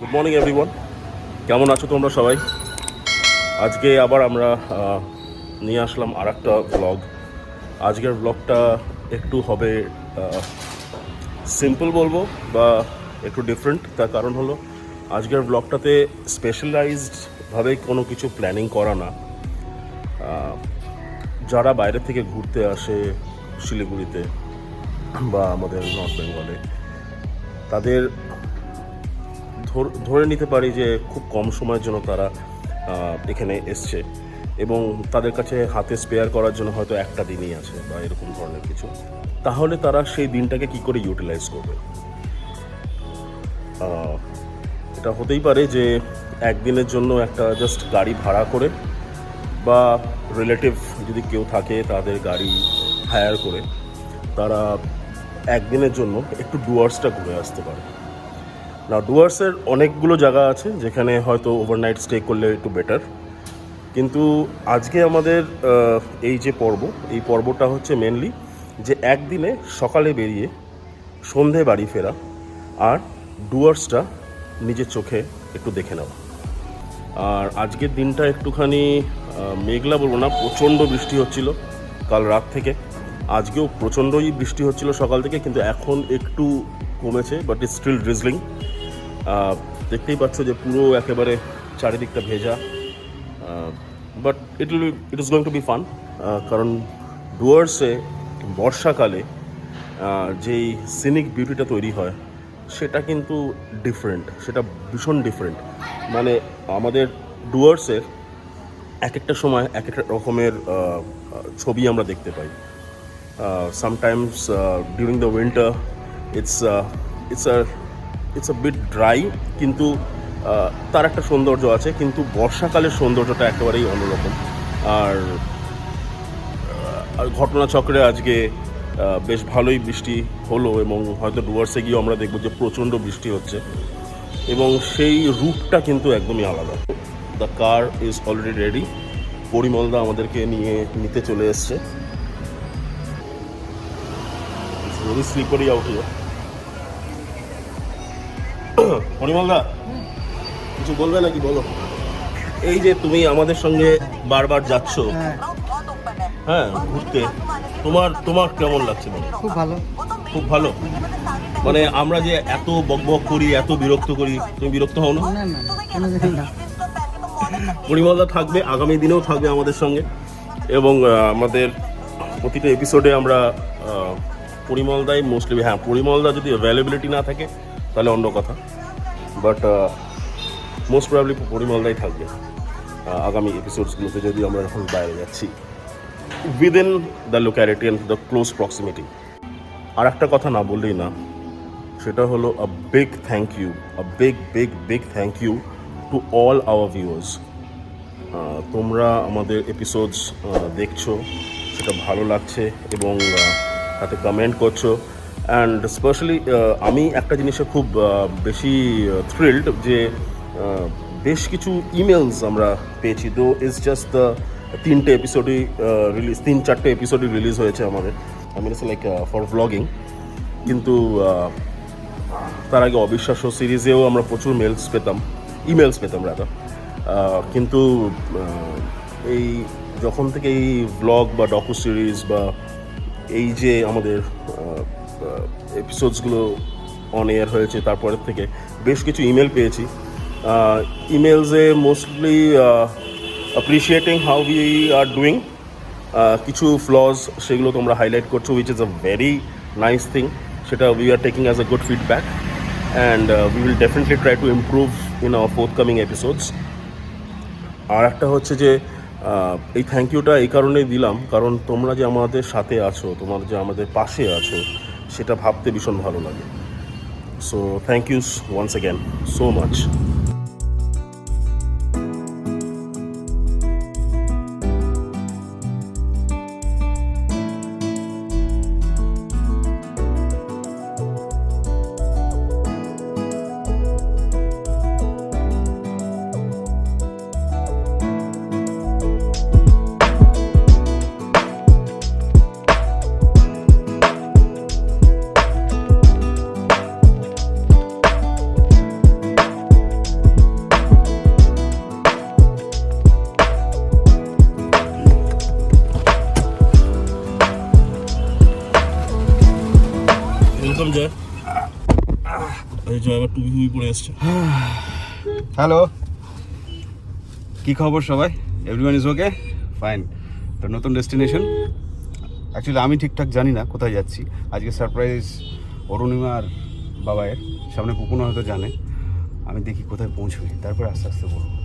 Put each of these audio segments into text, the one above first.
Good morning everyone, কেমন আছো তোমরা সবাই? আজকে আবার আমরা নিয়ে আসলাম আর একটা ব্লগ। আজকের ব্লগটা একটু হবে সিম্পল বলবো বা একটু ডিফারেন্ট। তার কারণ হলো আজকের ব্লগটাতে স্পেশালাইজডভাবে কোনো কিছু প্ল্যানিং করা না। যারা বাইরে থেকে ঘুরতে আসে শিলিগুড়িতে বা আমাদের নর্থ বেঙ্গলে, তাদের ধরে নিতে পারি যে খুব কম সময়ের জন্য তারা এখানে এসছে এবং তাদের কাছে হাতে স্পেয়ার করার জন্য হয়তো একটা দিনই আছে বা এরকম ধরনের কিছু। তাহলে তারা সেই দিনটাকে কি করে ইউটিলাইজ করবে? এটা হতেই পারে যে একদিনের জন্য একটা জাস্ট গাড়ি ভাড়া করে বা রিলেটিভ যদি কেউ থাকে তাদের গাড়ি হায়ার করে তারা একদিনের জন্য একটু ডুয়ার্সটা ঘুরে আসতে পারে। না, ডুয়ার্সের অনেকগুলো জায়গা আছে যেখানে হয়তো ওভারনাইট স্টে করলে একটু বেটার, কিন্তু আজকে আমাদের এই যে এই পর্বটা হচ্ছে মেনলি যে একদিনে সকালে বেরিয়ে সন্ধে বাড়ি ফেরা আর ডুয়ার্সটা নিজের চোখে একটু দেখে নেওয়া। আর আজকের দিনটা একটুখানি মেঘলা বলবো না, প্রচণ্ড বৃষ্টি হচ্ছিল কাল রাত থেকে। আজকেও প্রচণ্ডই বৃষ্টি হচ্ছিল সকাল থেকে, কিন্তু এখন একটু কমেছে, বাট ইটস স্টিল ড্রিজলিং। দেখতেই পাচ্ছ যে পুরো একেবারে চারিদিকটা ভেজা, but it is going to B fun. কারণ ডুয়ার্সে বর্ষাকালে যেই সিনিক বিউটিটা তৈরি হয় সেটা কিন্তু ডিফারেন্ট, সেটা ভীষণ ডিফারেন্ট। মানে আমাদের ডুয়ার্সের এক একটা সময় এক একটা রকমের ছবি আমরা দেখতে পাই। Sometimes during the winter it's a bit dry, কিন্তু তার একটা সৌন্দর্য আছে। কিন্তু বর্ষাকালের সৌন্দর্যটা একেবারেই অন্যরকম। আর ঘটনাচক্রে আজকে বেশ ভালোই বৃষ্টি হলো এবং হয়তো ডুয়ার্সে গিয়েও আমরা দেখব যে প্রচণ্ড বৃষ্টি হচ্ছে এবং সেই রূপটা কিন্তু একদমই আলাদা। The car is already ready. পরিমলদা আমাদেরকে নিতে চলে এসছে। Very slippery out here. পরিমলদা কিছু বলবে নাকি? বলো। এই যে তুমি আমাদের সঙ্গে বারবার যাচ্ছ হ্যাঁ ঘুরতে, তোমার কেমন লাগছে? খুব ভালো। খুব ভালো? মানে আমরা যে এত বকবক করি, এত বিরক্ত করি, তুমি বিরক্ত হও না? পরিমলদা থাকবে, আগামী দিনেও থাকবে আমাদের সঙ্গে এবং আমাদের প্রতিটা এপিসোডে আমরা পরিমলদাই মোস্টলি, হ্যাঁ পরিমলদা যদি অ্যাভেলেবিলিটি না থাকে তাহলে অন্য কথা, বাট মোস্ট প্রবাবলি পরিমলদাই থাকবে আগামী এপিসোডসগুলোতে যদি আমরা এখন বাইরে যাচ্ছি within the locality and the close proximity. আর একটা কথা না বললেই না, সেটা হলো a big thank you, a big thank you to all our viewers. তোমরা আমাদের এপিসোডস দেখছো, সেটা ভালো লাগছে এবং তাতে কমেন্ট করছো। অ্যান্ড স্পেশালি আমি একটা জিনিসে খুব বেশি থ্রিল্ড যে বেশ কিছু ইমেলস আমরা পেয়েছি। দো ইজ জাস্ট দ্য 3-4 এপিসোডই রিলিজ হয়েছে আমাদের, I mean it's like for vlogging, কিন্তু তার আগে অবিশ্বাস্য সিরিজেও আমরা প্রচুর ইমেলস পেতাম রাদা। কিন্তু এই যখন থেকে এই ভ্লগ বা ডকু সিরিজ বা এই যে আমাদের এপিসোডসগুলো অন এয়ার হয়েছে তারপরের থেকে বেশ কিছু ইমেল পেয়েছি। ইমেলসে mostly appreciating how we are doing, কিছু ফ্লজ সেগুলো তোমরা হাইলাইট করছো, which is a very nice thing. সেটা we are taking as a good feedback and we will definitely try to improve in our forthcoming episodes. আর একটা হচ্ছে যে এই থ্যাংক ইউটা এই কারণেই দিলাম কারণ তোমরা যে আমাদের সাথে আছো, তোমরা যে আমাদের পাশে আছো, সেটা ভাবতে ভীষণ ভালো লাগে। So thank you once again so much. এই যে আবার টুপি পরে এসছে। হ্যালো, কি খবর সবাই? Everyone is okay? ফাইন। তো নতুন ডেস্টিনেশন, অ্যাকচুয়ালি আমি ঠিকঠাক জানি না কোথায় যাচ্ছি। আজকে সারপ্রাইজ অরুণিমা আর বাবায়ের, সামনে পুকুনো হয়তো জানে। আমি দেখি কোথায় পৌঁছবি, তারপর আস্তে আস্তে বলবো।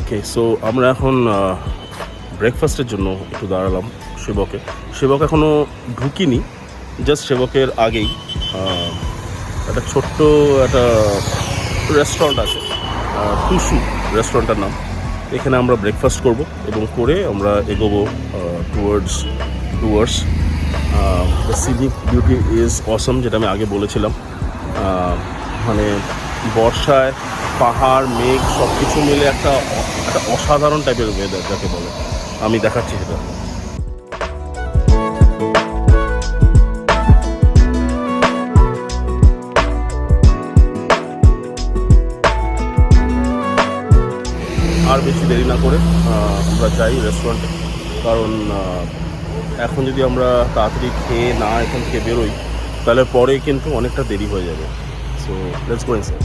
ওকে, সো আমরা এখন ব্রেকফাস্টের জন্য একটু দাঁড়ালাম সেবকে। সেবক এখনও ঢুকিনি, জাস্ট সেবকের আগেই একটা ছোট্ট একটা রেস্টুরেন্ট আছে, টুসু রেস্টুরেন্টের নাম। এখানে আমরা ব্রেকফাস্ট করব এবং করে আমরা এগোবো towards Dooars. The scenic beauty is অসম, যেটা আমি আগে বলেছিলাম। মানে বর্ষায় পাহাড়, মেঘ সব কিছু মিলে একটা অসাধারণ টাইপের ওয়েদার যাকে বলে, আমি দেখাচ্ছি সেটা। আর বেশি দেরি না করে আমরা যাই রেস্টুরেন্টে, কারণ এখন যদি আমরা তাড়াতাড়ি খেয়ে না এখান থেকে বেরোই তাহলে পরে কিন্তু অনেকটা দেরি হয়ে যাবে। So let's go inside.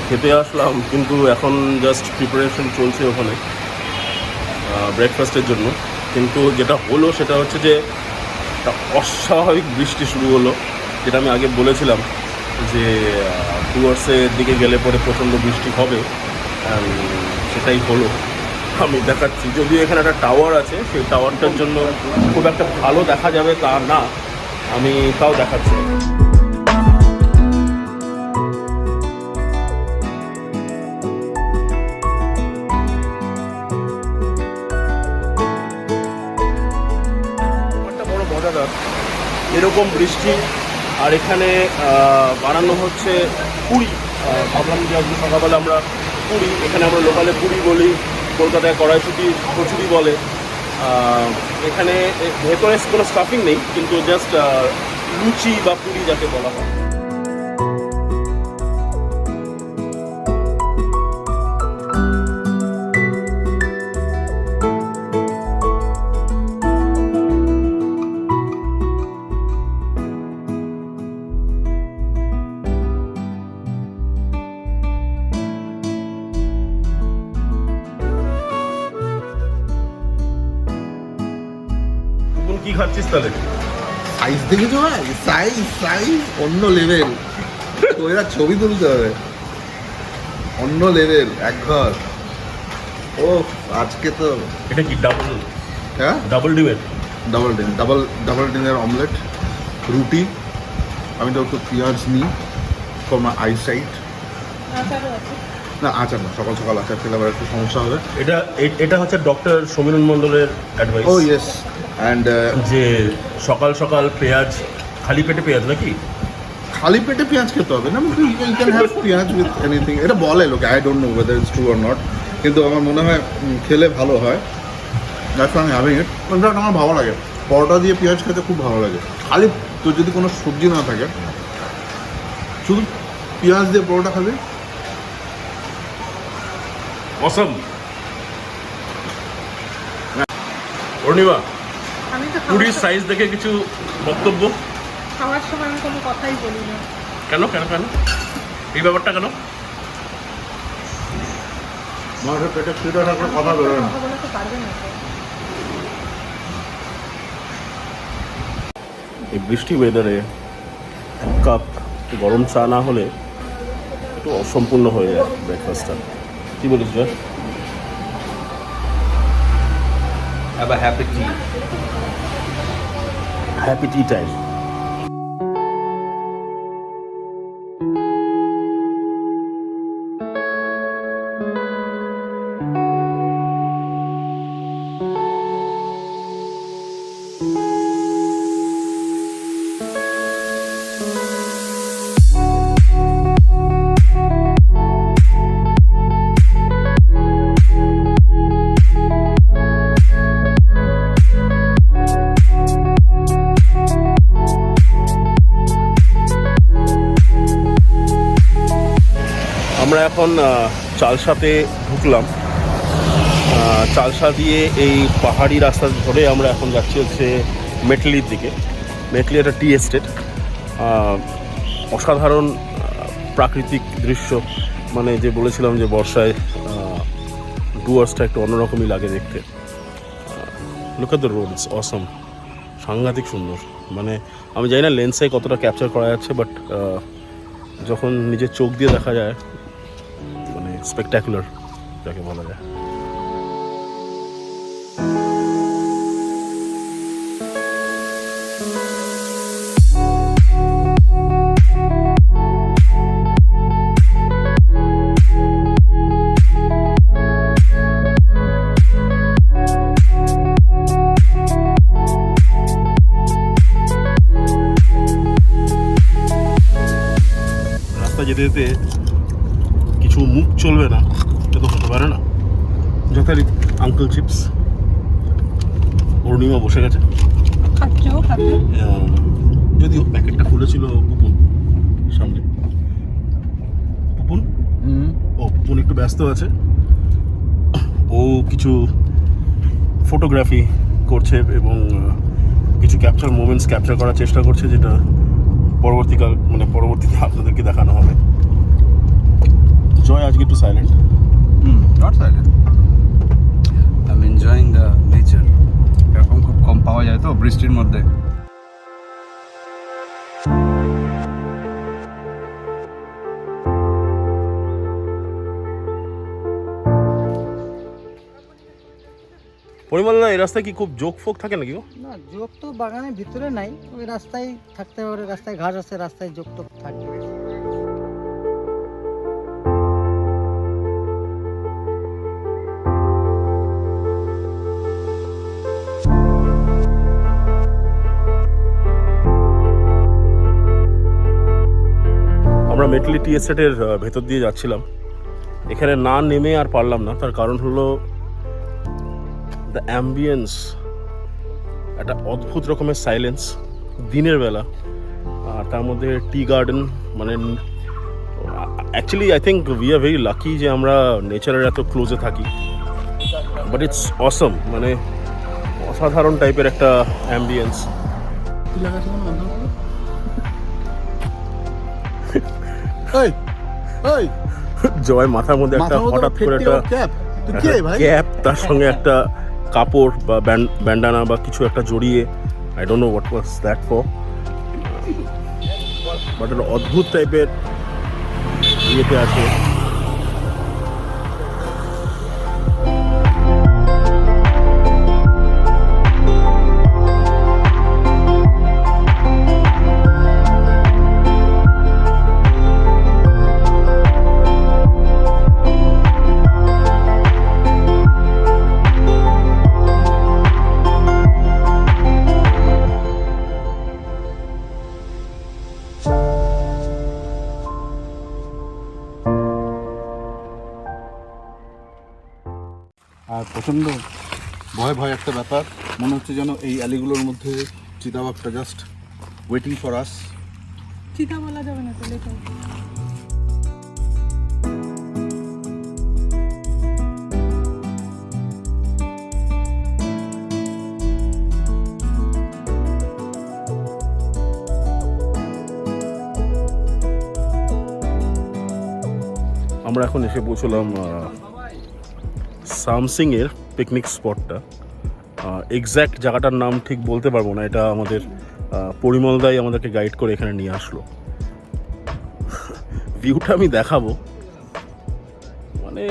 খেতে আসলাম, কিন্তু এখন জাস্ট প্রিপারেশন চলছে ওখানে ব্রেকফাস্টের জন্য। কিন্তু যেটা হলো সেটা হচ্ছে যে একটা অস্বাভাবিক বৃষ্টি শুরু হলো, যেটা আমি আগে বলেছিলাম যে ডুয়ার্সের দিকে গেলে পরে প্রচণ্ড বৃষ্টি হবে, সেটাই হলো। আমি দেখাচ্ছি, যদিও এখানে একটা টাওয়ার আছে, সেই টাওয়ারটার জন্য খুব একটা ভালো দেখা যাবে তা না, আমি তাও দেখাচ্ছি। এরকম বৃষ্টি, আর এখানে বানানো হচ্ছে পুরি। ভাবলাম যে আজকে সকালবেলা আমরা পুরি, এখানে আমরা লোকালে পুরি বলি, কলকাতায় কড়াইশুঁটি কচুরি বলে। এখানে ভেতরে কোনো স্টাফিং নেই, কিন্তু জাস্ট লুচি বা পুরি যাকে বলা হয়। কি খাচ্ছিস তাহলে? সাইজ দেখেছো ভাই? সাইজ অন্য লেভেল। ওরা ছবি তুলতে হবে, অন্য লেভেল এক ঘর। ও আজকে তো এটা কি ডাবল? হ্যাঁ, ডাবল ডিমের ডাবল ডিমের অমলেট, রুটি। আমি তো একটু পেঁয়াজ নিই ফর মাই আইসাইট। না আচার না, সকাল সকাল আচার খেলে আবার একটু সমস্যা হবে। এটা হচ্ছে ডক্টর সমীরণ মণ্ডলের অ্যাডভাইস। O yes. অ্যান্ড যে সকাল সকাল পেঁয়াজ, খালি পেটে পেঁয়াজ নাকি? খালি পেটে পেঁয়াজ খেতে হবে না, ইউ ক্যান হ্যাভ পেঁয়াজ উইথ এনিথিং। এটা বলে লোকে, I don't know whether it's true or not, কিন্তু আমার মনে হয় খেলে ভালো হয়। দ্যাটস আমি হ্যাভিং ইট। ইনফ্যাক্ট আমার ভালো লাগে পরোটা দিয়ে পেঁয়াজ খেতে, খুব ভালো লাগে। খালি তো যদি কোনো সবজি না থাকে, শুধু পেঁয়াজ দিয়ে পরোটা খাবে, অসম। অরুণিমা, পুরীর সাইজ দেখে কিছু বক্তব্য? খাওয়ার সময় আমি কোনো কথাই বলি না। কেন কেন কেন এই ব্যাপারটা কেন? মানুষের পেটে খিদে থাকলে কথা বেরোয় না। কথা বলতে পারবে না। এই বৃষ্টি ওয়েদারে এক কাপ গরম চা না হলে একটু অসম্পূর্ণ হয়ে যায় ব্রেকফাস্টটা। কি বলিস জয়? Have a happy tea. Happy tea time. আমরা এখন চালসাতে ঢুকলাম। চালসা দিয়ে এই পাহাড়ি রাস্তা ধরে আমরা এখন যাচ্ছি হচ্ছে মেটলির দিকে। মেটলি একটা টি এস্টেট, অসাধারণ প্রাকৃতিক দৃশ্য। মানে যে বলেছিলাম যে বর্ষায় ডুয়ার্সটা একটু অন্যরকমই লাগে দেখতে। Look at the road, it's awesome, সাংঘাতিক সুন্দর। মানে আমি জানি না লেন্সে কতটা ক্যাপচার করা যাচ্ছে, বাট যখন নিজের চোখ দিয়ে দেখা যায় মানে স্পেকটাকুলার যাকে বলা যায়। যেতে যেতে কিছু মুখ চলবে না, এটা তো হতে পারে না। যথারীত আঙ্কেল চিপস, অরুণিমা বসে গেছে যদিও প্যাকেটটা খুলেছিল পুপুন সামনে। পুপুন পুপুন একটু ব্যস্ত আছে, ও কিছু ফটোগ্রাফি করছে এবং কিছু মোমেন্টস ক্যাপচার করার চেষ্টা করছে, যেটা পরবর্তীতে আপনাদেরকে দেখানো হবে। জয় আজকে একটু silent. Not silent, I am enjoying the nature. এরকম খুব কম পাওয়া যায় তো বৃষ্টির মধ্যে। পরিমল না, এই রাস্তায় কি খুব জোক ফোক থাকে নাকি? না, যোগ তো বাগানের ভিতরে নাই, ওই রাস্তায় থাকতে পারে। রাস্তায় ঘাস আছে, রাস্তায় যোগ টোক থাকবে। আমরা মেটলি টি এস্টেটের ভেতর দিয়ে যাচ্ছিলাম। এখানে না নেমে আর পারলাম না, তার কারণ হলো দ্য অ্যাম্বিয়েন্স, একটা অদ্ভুত রকমের সাইলেন্স দিনের বেলা, আর তার মধ্যে টি গার্ডেন। মানে actually I think we are very lucky যে আমরা নেচারের এত ক্লোজে থাকি, বাট ইটস অসম। মানে অসাধারণ টাইপের একটা অ্যাম্বিয়েন্স। জয় মাথার মধ্যে একটা হঠাৎ করে একটা ক্যাপ, তার সঙ্গে একটা কাপড় বা ব্যান্ডানা বা কিছু একটা জড়িয়ে, I don't know what was that for, but একটা অদ্ভুত টাইপের ইয়েতে আছে। আর প্রচণ্ড ভয় ভয় একটা ব্যাপার, মনে হচ্ছে যেন এই অ্যালিগুলোর মধ্যে চিতাবাঘটা জাস্ট ওয়েটিং ফর আস। চিতা বলা যাবে না তো, লেখা আমরা এখন এসে পৌঁছলাম সামসিংয়ের পিকনিক স্পটটা। এক্স্যাক্ট জায়গাটার নাম ঠিক বলতে পারবো না, এটা আমাদের পরিমলদাই আমাদেরকে গাইড করে এখানে নিয়ে আসলো। ভিউটা আমি দেখাবো, মানে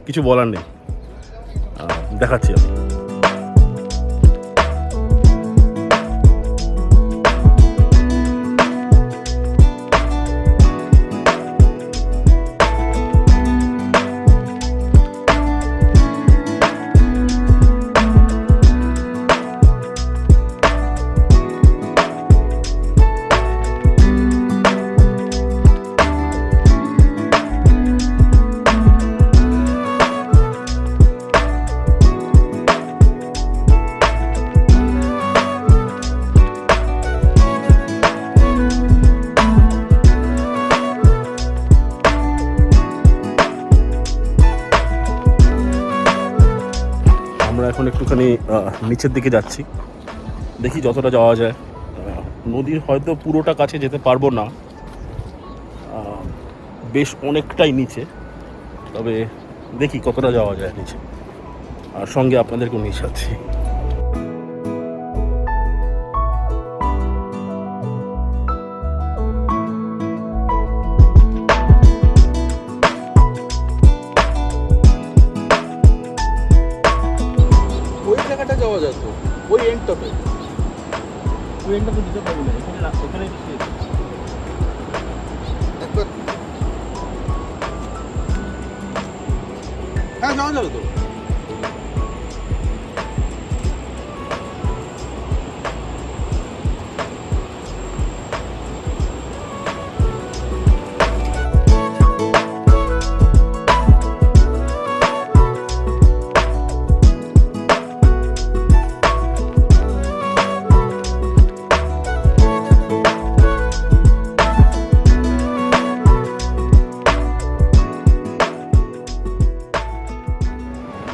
কিছু বলার নেই, দেখাচ্ছি আমি। এখন একটুখানি নিচের দিকে যাচ্ছি, দেখি যতটা যাওয়া যায়। নদীর হয়তো পুরোটা কাছে যেতে পারবো না, বেশ অনেকটাই নিচে, তবে দেখি কতটা যাওয়া যায় নিচে, আর সঙ্গে আপনাদেরকেও নিয়ে যাচ্ছি। ওই জায়গাটা যাওয়া যায় তো, ওই এন্ডটাতে। ওই এন্ডটা তো দিতে পারবো না, এখানে একবার হ্যাঁ যাওয়া যাবে তো।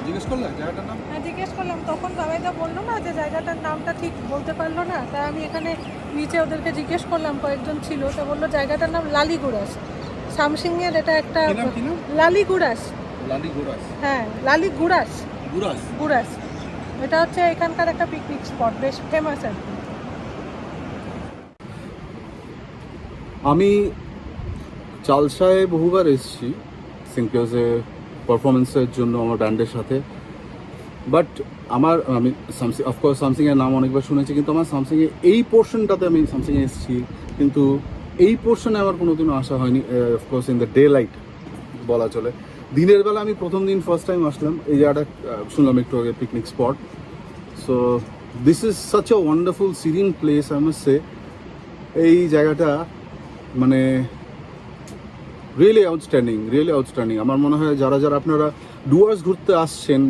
জিজ্ঞেস করলেন জায়গাটার নাম? হ্যাঁ জিজ্ঞেস করলাম, তখন বাবাইদা বললো না যে জায়গাটার নামটা ঠিক বলতে পারলো না, তাই আমি এখানে নিচে ওদেরকে জিজ্ঞেস করলাম, কয়েকজন ছিল, তো বললো জায়গাটার নাম লালিগুড়াস, সামসিংয়ের এটা একটা লালিগুড়াস। লালিগুড়াস? হ্যাঁ লালিগুড়াস, গুড়াস। গুড়াস, এটা হচ্ছে এখানকার একটা পিকনিক স্পট, বেশ ফেমাস আর কি। আমি চালসায় বহুবার এসেছি সিঙ্কোজে পারফরমেন্সের জন্য আমার ব্যান্ডের সাথে, বাট আমি অফকোর্স সামসিংয়ের নাম অনেকবার শুনেছি, কিন্তু আমার সামসিংয়ে এই পোর্শনটাতে আমি সামসিংয়ে এসেছি, কিন্তু এই পোর্শনে আমার কোনোদিনও আসা হয়নি। Of course in the day light বলা চলে, দিনের বেলা আমি প্রথম দিন ফার্স্ট টাইম আসলাম এই জায়গাটা, শুনলাম একটু আগে picnic spot. So this is such a wonderful Sirin place, I must say. এই জায়গাটা মানে রিয়েলি আউটস্ট্যান্ডিং। আমার মনে হয় যারা আপনারা ডুয়ার্স ঘুরতে আসছেন,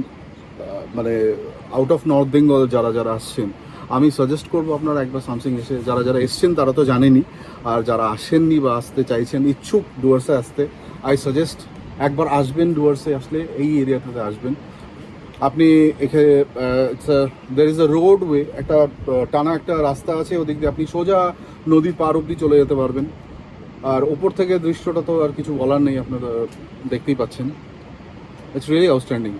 মানে আউট অফ নর্থ বেঙ্গল যারা আসছেন, আমি সাজেস্ট করবো আপনারা একবার সামসিং এসে, যারা এসছেন তারা তো জানেনই, আর যারা আসেননি বা আসতে চাইছেন, ইচ্ছুক ডুয়ার্সে আসতে, আই সাজেস্ট একবার আসবেন। ডুয়ার্সে আসলে এই এরিয়াটাতে আসবেন আপনি। এখানে দের ইজ আ রোডওয়ে, একটা টানা একটা রাস্তা আছে, ওদিক দিয়ে আপনি সোজা নদীর পার অব্দি চলে যেতে পারবেন। আর ওপর থেকে দৃশ্যটা তো আর কিছু বলার নেই, আপনারা দেখতেই পাচ্ছেন। It's really outstanding.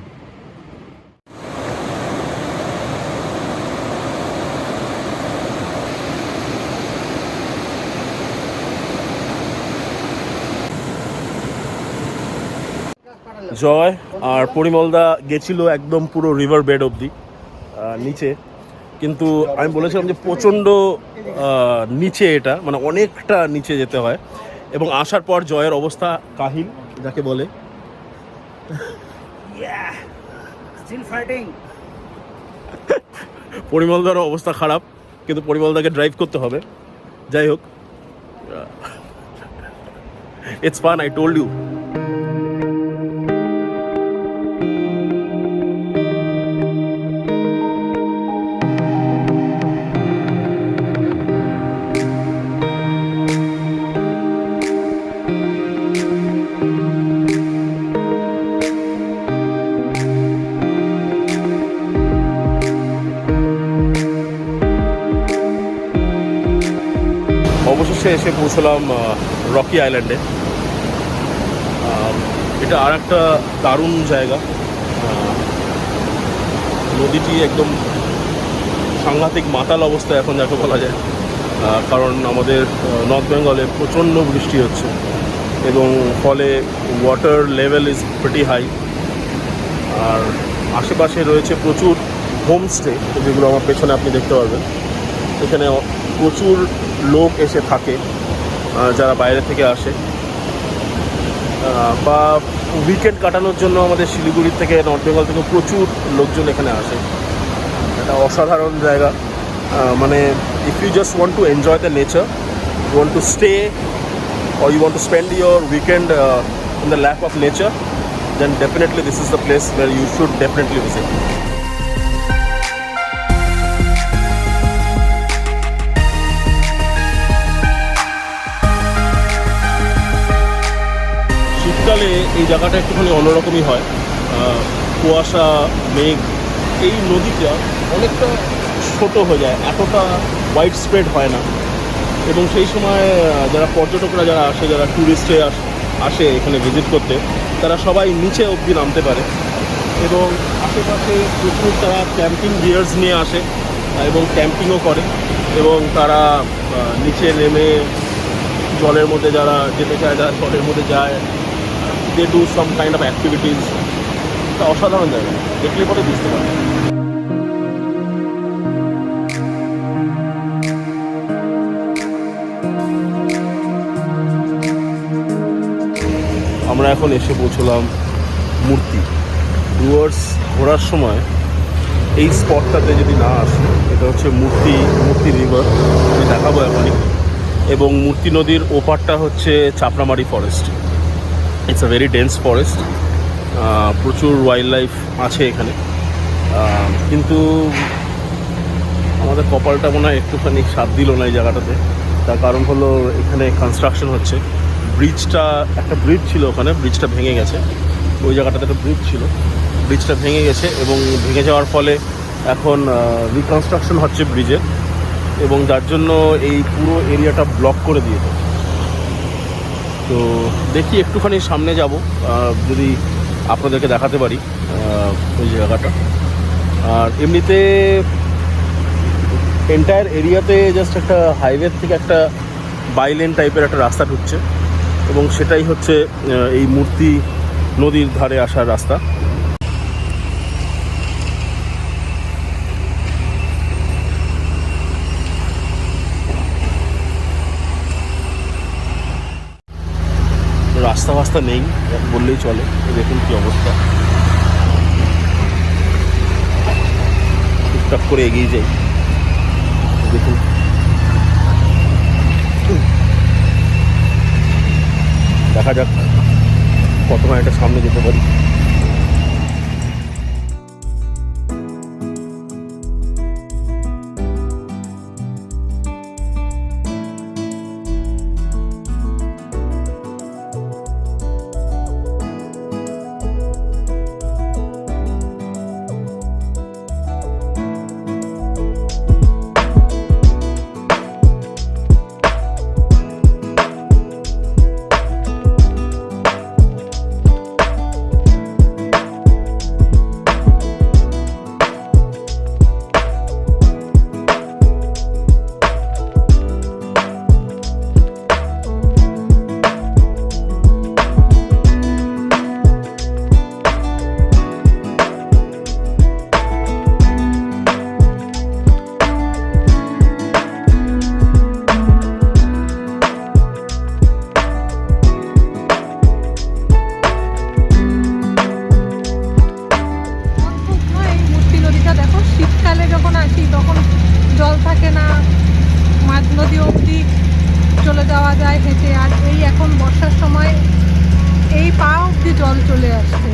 জয় আর পরিমলদা গেছিলো একদম পুরো রিভার বেড অবধি নিচে, কিন্তু আমি বলেছিলাম যে প্রচণ্ড নিচে, এটা মানে অনেকটা নিচে যেতে হয়, এবং আসার পর জয়ের অবস্থা কাহিল যাকে বলে। পরিমলদারও অবস্থা খারাপ, কিন্তু পরিমলদাকে ড্রাইভ করতে হবে। যাই হোক, it's fun, I told you. অবশেষে এসে পৌঁছলাম রকি আইল্যান্ডে। এটা আর একটা দারুণ জায়গা। নদীটি একদম সাংঘাতিক মাতাল অবস্থা এখন যাকে বলা যায়, কারণ আমাদের নর্থ বেঙ্গলে প্রচণ্ড বৃষ্টি হচ্ছে, এবং ফলে water level is pretty high. আর আশেপাশে রয়েছে প্রচুর হোমস্টে, যেগুলো আমার পেছনে আপনি দেখতে পারবেন। এখানে প্রচুর লোক এসে থাকে যারা বাইরে থেকে আসে, বা উইকেন্ড কাটানোর জন্য আমাদের শিলিগুড়ি থেকে, নর্থ বেঙ্গল থেকে প্রচুর লোকজন এখানে আসে। এটা অসাধারণ জায়গা। মানে if you just want to enjoy the nature, you want to stay or you want to spend your weekend in the lap of nature, then definitely this is the place where you should definitely visit. শীতকালে এই জায়গাটা একটুখানি অন্যরকমই হয়, কুয়াশা, মেঘ এই নদীটা অনেকটা ছোট হয়ে যায়, এতটা ওয়াইড স্প্রেড হয় না। এবং সেই সময় যারা পর্যটকরা যারা আসে, যারা ট্যুরিস্টে আসে এখানে ভিজিট করতে, তারা সবাই নিচে অবধি নামতে পারে। এবং আশেপাশে প্রচুর তারা ক্যাম্পিং গিয়ার্স নিয়ে আসে এবং ক্যাম্পিংও করে। এবং তারা নিচে নেমে জলের মধ্যে যারা যেতে চায়, যারা জলের মধ্যে যায়, they do some kind of activities. এটা অসাধারণ জায়গা, দেখলে পরে বুঝতে পারে। আমরা এখন এসে পৌঁছলাম মূর্তি। ডুয়ার্স ঘোরার সময় এই স্পটটাতে যদি না আসি, এটা হচ্ছে মূর্তি রিভার, আমি দেখাবো এখনই। এবং মূর্তি নদীর ওপারটা হচ্ছে Chapramari forest. It's a very dense forest, প্রচুর ওয়াইল্ড লাইফ আছে এখানে। কিন্তু আমাদের কপালটা মনে হয় একটুখানি সাথ দিল না এই জায়গাটাতে। তার কারণ হলো এখানে কনস্ট্রাকশন হচ্ছে। একটা ব্রিজ ছিল ওখানে, ব্রিজটা ভেঙে গেছে। ওই জায়গাটাতে একটা ব্রিজ ছিল, ব্রিজটা ভেঙে গেছে এবং ভেঙে যাওয়ার ফলে এখন রিকনস্ট্রাকশন হচ্ছে ব্রিজের, এবং যার জন্য এই পুরো এরিয়াটা ব্লক করে দিয়েছে। তো দেখি একটুখানি সামনে যাব, যদি আপনাদেরকে দেখাতে পারি ওই জায়গাটা। আর এমনিতে এন্টায়ার এরিয়াতে জাস্ট একটা হাইওয়ে থেকে একটা বাইলেন টাইপের একটা রাস্তা ঢুকছে, এবং সেটাই হচ্ছে এই মূর্তি নদীর ধারে আসার রাস্তা। রাস্তা নেই বললেই চলে। দেখুন কি অবস্থা, টুকটাক করে এগিয়ে যাই। দেখুন দেখা যাক কতক্ষণ এটা সামনে যেতে পারি। জল চলে আসছে।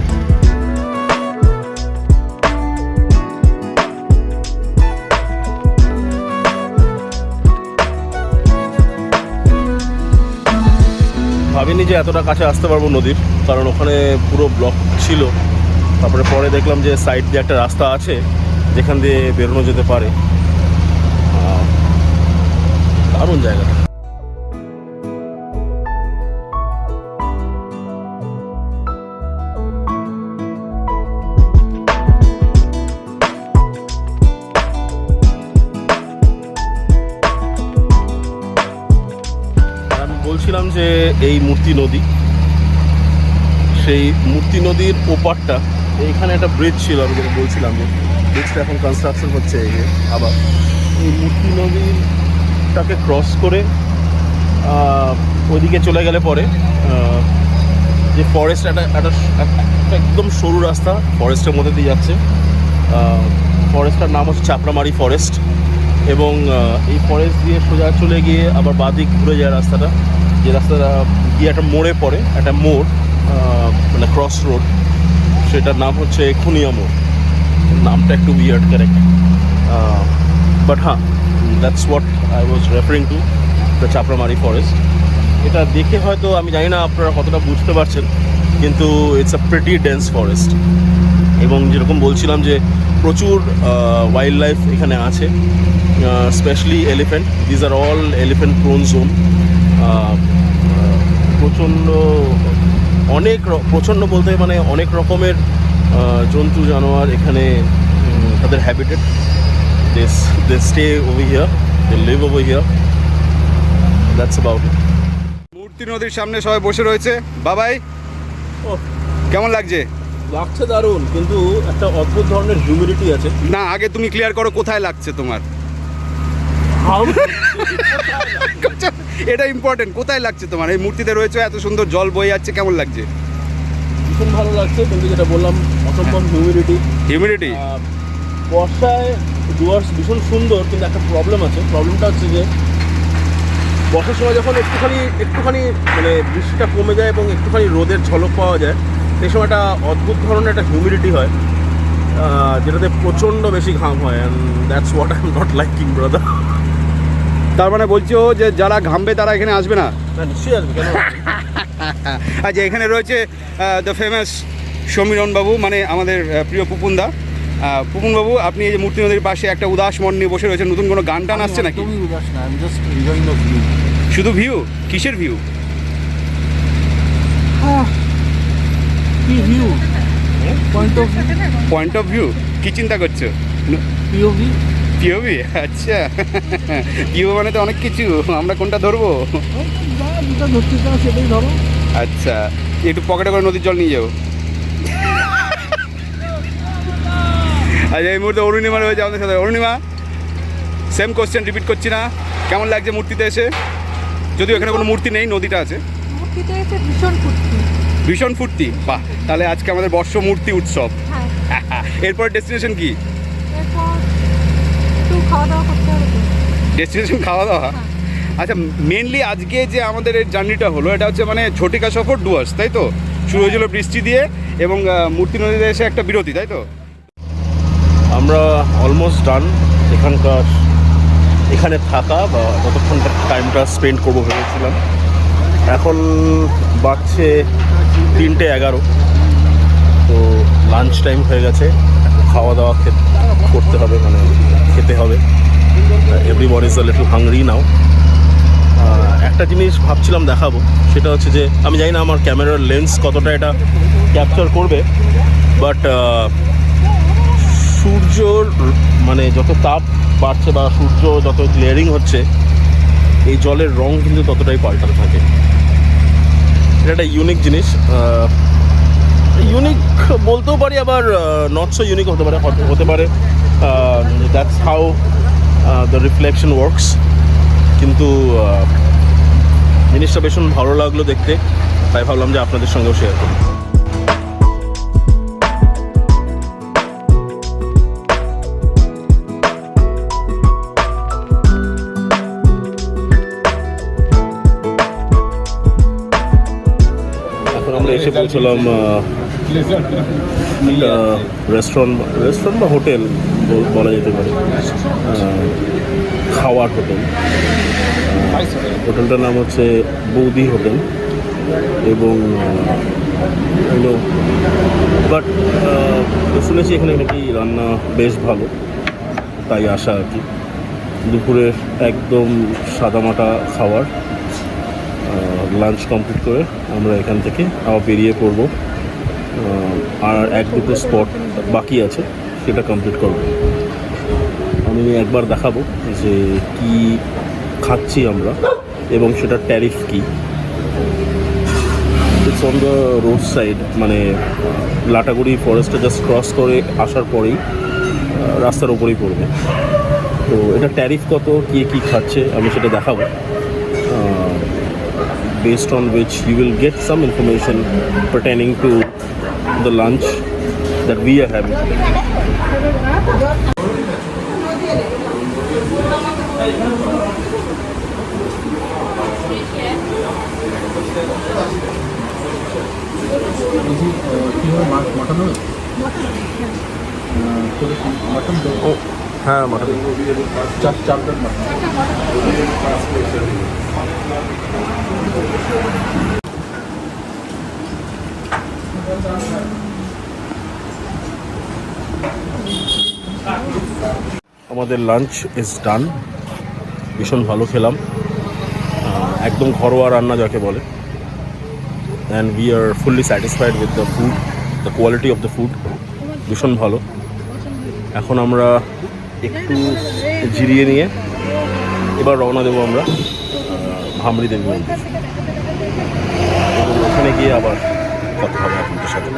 ভাবিনি যে এতটা কাছে আসতে পারবো নদীর, কারণ ওখানে পুরো ব্লক ছিল। তারপরে পরে দেখলাম যে সাইড দিয়ে একটা রাস্তা আছে যেখান দিয়ে বেরোনো যেতে পারে। দারুণ জায়গাটা। বলছিলাম যে এই মূর্তি নদী, সেই মূর্তি নদীর ওপারটা, এইখানে একটা ব্রিজ ছিল, আমি যেটা বলছিলাম যে ব্রিজটা এখন কনস্ট্রাকশন হচ্ছে। এই আবার এই মূর্তি নদীটাকে ক্রস করে ওইদিকে চলে গেলে পরে যে ফরেস্ট, একটা একদম সরু রাস্তা ফরেস্টের মধ্যে দিয়ে যাচ্ছে। ফরেস্টটার নাম হচ্ছে চাপড়ামারি ফরেস্ট। এবং এই ফরেস্ট দিয়ে সোজা চলে গিয়ে আবার বাঁদিক ঘুরে যায় রাস্তাটা, যে রাস্তাটা গিয়ে একটা মোড়ে পড়ে, একটা মোড়, মানে ক্রস রোড, সেটার নাম হচ্ছে খুনিয়া মোড়। নামটা একটু উইয়ার্ড কারেক্ট, বাট হ্যাঁ, that's what I was referring two, the Chapramari forest. এটা দেখে হয়তো আমি জানি না আপনারা কতটা বুঝতে পারছেন, কিন্তু it's a pretty dense forest. এবং যেরকম বলছিলাম যে প্রচুর ওয়াইল্ড লাইফ এখানে আছে, specially elephant. These are all elephant prone zone. প্রচণ্ড প্রচণ্ড বলতে মানে অনেক রকমের জন্তু জানোয়ার এখানে তাদের habitat. They stay over here, they live over here. That's about it. Murti নদীর সামনে সবাই বসে রয়েছে। বাবাই, ও কেমন লাগছে? লাগছে দারুণ, কিন্তু একটা অদ্ভুত ধরনের হিউমিডিটি আছে। না, আগে তুমি ক্লিয়ার করো কোথায় লাগছে তোমার। এটা ইম্পর্টেন্ট, কোথায় লাগছে তোমার? এই মূর্তিতে রয়েছে, এত সুন্দর জল বয়ে যাচ্ছে, কেমন লাগছে? ভীষণ ভালো লাগছে, কিন্তু যেটা বললাম অসম্ভব হিউমিডিটি। বর্ষায় ডুয়ার্স ভীষণ সুন্দর, কিন্তু একটা প্রবলেম আছে। প্রবলেমটা হচ্ছে যে বর্ষার সময় যখন একটুখানি মানে বৃষ্টিটা কমে যায় এবং একটুখানি রোদের ঝলক পাওয়া যায়, সেই সময় একটা অদ্ভুত ধরনের একটা হিউমিডিটি হয়, যেটাতে প্রচণ্ড বেশি ঘাম হয়। And that's what I am not liking brother. তার মানে বলছো যে যারা ঘামবে তারা এখানে আসবে না? না, নিশ্চয়ই আসবে, কেন? আচ্ছা, এখানে রয়েছে দ্য ফেমাস সমীরণ বাবু, মানে আমাদের প্রিয় পুপুনদা। পুপুনবাবু, আপনি এই যে মূর্তি নদীর পাশে একটা উদাস মন নিয়ে বসে রয়েছেন, নতুন কোনো গান টান আসছে নাকি? শুধু ভিউ? কিসের ভিউ? পয়েন্ট অফ ভিউ কি চিন্তা করছো? পিওভি? আচ্ছা, পিও মানে তো অনেক কিছু, আমরা কোনটা ধরবো? আচ্ছা, একটু পকেটে করে নদীর জল নিয়ে যাবো। আচ্ছা, এই মুহূর্তে অরুণিমা রয়েছে আমাদের সাথে। অরুণিমা, সেম কোশ্চেন রিপিট করছি না, কেমন লাগছে মূর্তিতে এসে? যদিও এখানে কোনো মূর্তি নেই, নদীটা আছে। মূর্তিতে এসে ভীষণ ফুর্তি। বাহ, তাহলে আজকে আমাদের বর্ষ মূর্তি উৎসব। হ্যাঁ। এরপর ডেস্টিনেশন কি? এরপর একটু খাওয়া দাওয়া করতে হবে। ডেস্টিনেশন খাওয়া দাওয়া? আচ্ছা, মেনলি আজকে যে আমাদের এই জার্নিটা হলো, এটা হচ্ছে মানে ঝটিকা সফর ডুয়ার্স, তাই তো? শুরু হয়েছিল বৃষ্টি দিয়ে এবং মূর্তি নদীতে এসে একটা বিরতি, তাই তো? আমরা অলমোস্ট ডান এখানে থাকা বা যতক্ষণ টাইমটা স্পেন্ড করবো ভেবেছিলাম। এখন বাজছে 3:11, তো লাঞ্চ টাইম হয়ে গেছে। খাওয়া দাওয়া করতে হবে, মানে খেতে হবে। Everybody is a little hungry now. একটা জিনিস ভাবছিলাম দেখাবো, সেটা হচ্ছে যে আমি জানি না আমার ক্যামেরার লেন্স কতটা এটা ক্যাপচার করবে, বাট সূর্যর মানে যত তাপ বাড়ছে বা সূর্য যত গ্লেয়ারিং হচ্ছে, এই জলের রং কিন্তু ততটাই পাল্টাতে থাকে। এটা একটা ইউনিক জিনিস। ইউনিক বলতেও পারি, আবার নট সো ইউনিক হতে পারে। That's how the reflection works. কিন্তু জিনিসটা ভীষণ ভালো লাগলো দেখতে, তাই ভাবলাম যে আপনাদের সঙ্গেও শেয়ার করি। এখন আমরা এসে পৌঁছলাম একটা রেস্টুরেন্ট বা হোটেল বলা যেতে পারে, খাওয়ার হোটেল। হোটেলটার নাম হচ্ছে বৌদি হোটেল, এবং বাট শুনেছি এখানে নাকি রান্না বেশ ভালো, তাই আসা আর কি। দুপুরের একদম সাদামাটা খাবার, লাঞ্চ কমপ্লিট করে আমরা এখান থেকে আবার বেরিয়ে পড়বো। আর 1-2 স্পট বাকি আছে, সেটা কমপ্লিট করব। আমি একবার দেখাবো যে কি খাচ্ছি আমরা এবং সেটার ট্যারিফ কি। It's on the road side, মানে লাটাগুড়ি ফরেস্টে জাস্ট ক্রস করে আসার পরেই রাস্তার ওপরেই পড়বে। তো এটা ট্যারিফ কত, কি খাচ্ছে আমি সেটা দেখাবো, based on which you will get some information pertaining to the lunch that we are having. হ্যাঁ, মাটন চার মাটন। আমাদের লাঞ্চ ইজ ডান, ভীষণ ভালো খেলাম, একদম ঘরোয়া রান্না যাকে বলে, and we are fully satisfied with the food, the quality of the food, ভীষণ ভালো। এখন আমরা একটু জিরিয়ে নিয়ে এবার রওনা দেবো আমরা ভামরি দেবী মন্দির, এবং ওখানে গিয়ে আবার কথা হবে আপনাদের সাথে।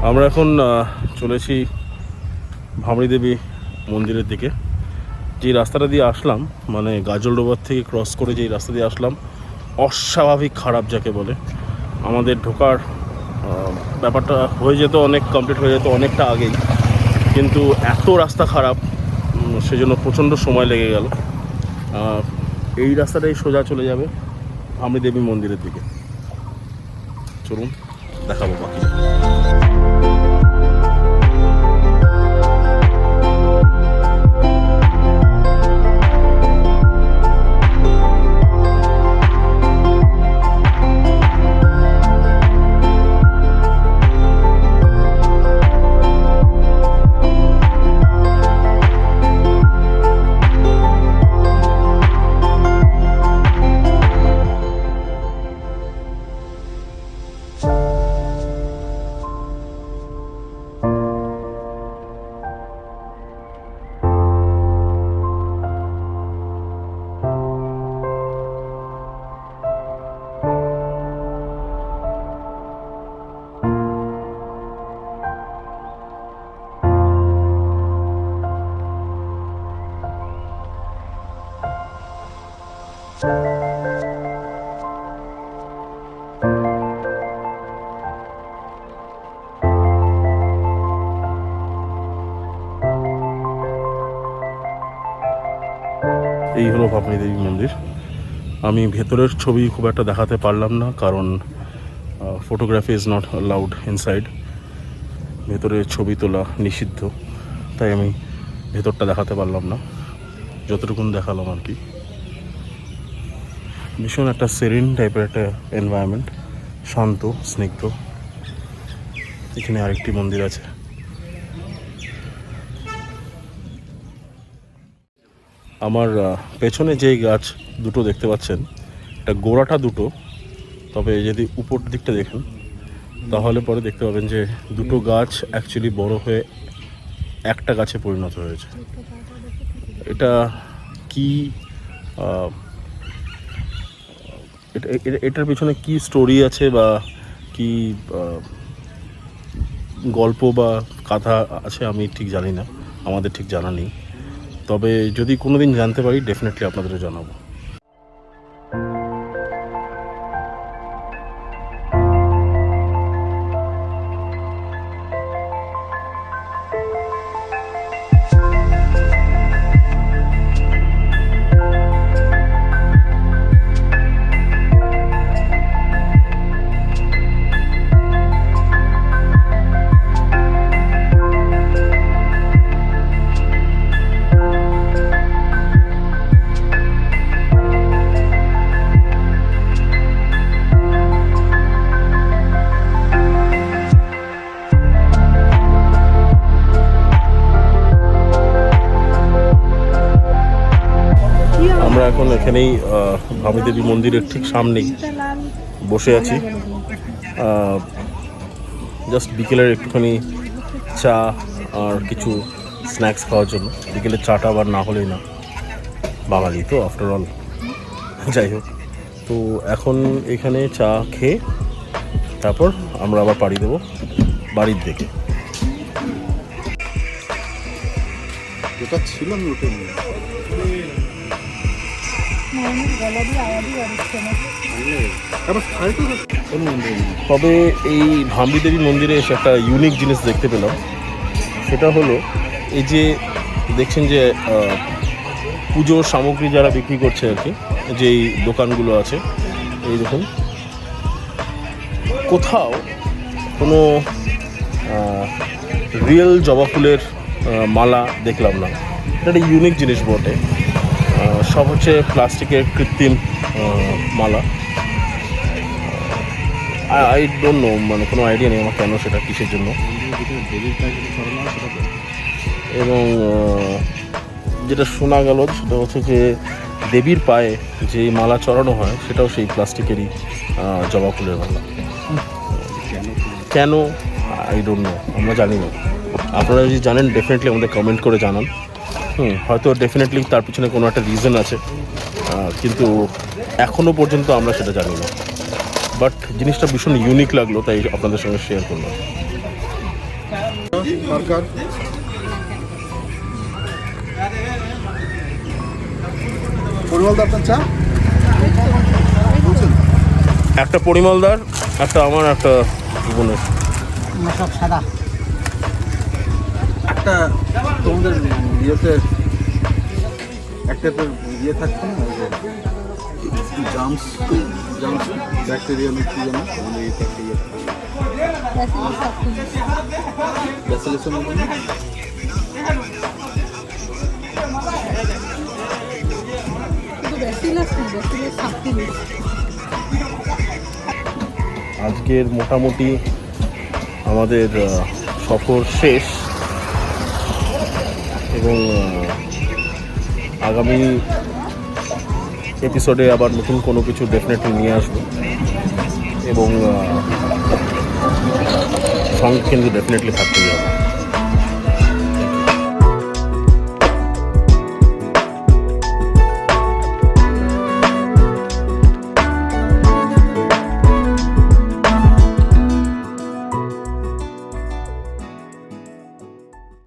আমরা এখন চলেছি ভামরি দেবী মন্দিরের দিকে। যে রাস্তাটা দিয়ে আসলাম, মানে গাজলডোবার থেকে ক্রস করে যেই রাস্তা দিয়ে আসলাম, অস্বাভাবিক খারাপ যাকে বলে। আমাদের ঢোকার ব্যাপারটা হয়ে যেত, অনেক কমপ্লিট হয়ে যেত অনেকটা আগেই, কিন্তু এত রাস্তা খারাপ, সেজন্য প্রচণ্ড সময় লেগে গেল। এই রাস্তাটাই সোজা চলে যাবে ভামরি দেবী মন্দিরের দিকে। চলুন দেখাবো বাকি। এই হলো ভামরি দেবী মন্দির। আমি ভেতরের ছবি খুব একটা দেখাতে পারলাম না, কারণ photography is not allowed inside, ভেতরের ছবি তোলা নিষিদ্ধ, তাই আমি ভেতরটা দেখাতে পারলাম না, যতটুকুন দেখালাম আর কি। ভীষণ একটা সেরিন টাইপের একটা এনভায়রনমেন্ট, শান্ত স্নিগ্ধ। এখানে আরেকটি মন্দির আছে। আমার পেছনে যেই গাছ দুটো দেখতে পাচ্ছেন, এটা গোড়াটা দুটো, তবে যদি উপর দিকটা দেখেন তাহলে পরে দেখতে পাবেন যে দুটো গাছ অ্যাকচুয়ালি বড় হয়ে একটা গাছে পরিণত হয়েছে। এটা কি এটার পিছনে কি স্টোরি আছে বা কি গল্প বা কথা আছে আমি ঠিক জানি না, আমাদের ঠিক জানা নেই। তবে যদি কোনো দিন জানতে পারি ডেফিনেটলি আপনাদেরও জানাবো। এখানেই ভামি দেবী মন্দিরের ঠিক সামনেই বসে আছি, জাস্ট বিকেলের একটুখানি চা আর কিছু স্ন্যাক্স খাওয়ার জন্য। বিকেলের চাটা আবার না হলেই না, বাঙালি তো আফটার অল। যাই হোক, তো এখন এখানে চা খেয়ে তারপর আমরা আবার পাড়ি দেবো বাড়ির দিকে। যেটা ছিল আমি ওটা নিয়ে তবে এই ভাম্বি দেবী মন্দিরে এসে একটা ইউনিক জিনিস দেখতে পেলাম। সেটা হলো এই যে দেখছেন যে পুজোর সামগ্রী যারা বিক্রি করছে আর কি, যেই দোকানগুলো আছে, এই দেখুন কোথাও কোনো রিয়েল জবা ফুলের মালা দেখলাম না। এটা একটা ইউনিক জিনিস বটে। সব হচ্ছে প্লাস্টিকের কৃত্রিম মালা। আই ডোন্ট নো, মানে কোনো আইডিয়া নেই আমার কেন, সেটা কিসের জন্য। এবং যেটা শোনা গেল সেটা হচ্ছে যে দেবীর পায়ে যে মালা চড়ানো হয় সেটাও সেই প্লাস্টিকেরই জবা ফুলের মালা। কেন আই ডোন্ট নো, আমরা জানি না। আপনারা যদি জানেন ডেফিনেটলি আমাদের কমেন্ট করে জানান। হয়তো ডেফিনেটলি তার পিছনে কোনো একটা রিজন আছে, কিন্তু এখনও পর্যন্ত আমরা সেটা জানি না। বাট জিনিসটা ভীষণ ইউনিক লাগলো, তাই আপনাদের সঙ্গে শেয়ার করলাম। সরকার পরিমল আপনার চা একটা পরিমলদার, একটা আমার, একটা বোনের। সব সাদা। একটা তোমাদের ইয়েতে একটা ইয়ে থাকছে না, জামস ব্যাকটেরিয়া কি জানো, আমাদের এই একটা ইয়ে ব্যাসিলিসের মধ্যে আজকের মোটামুটি আমাদের সফর শেষ, এবং আগামী এপিসোডে আবার নতুন কোনো কিছু ডেফিনেটলি নিয়ে আসবো, এবং সঙ্গে কিন্তু ডেফিনেটলি থাকতে যাবো।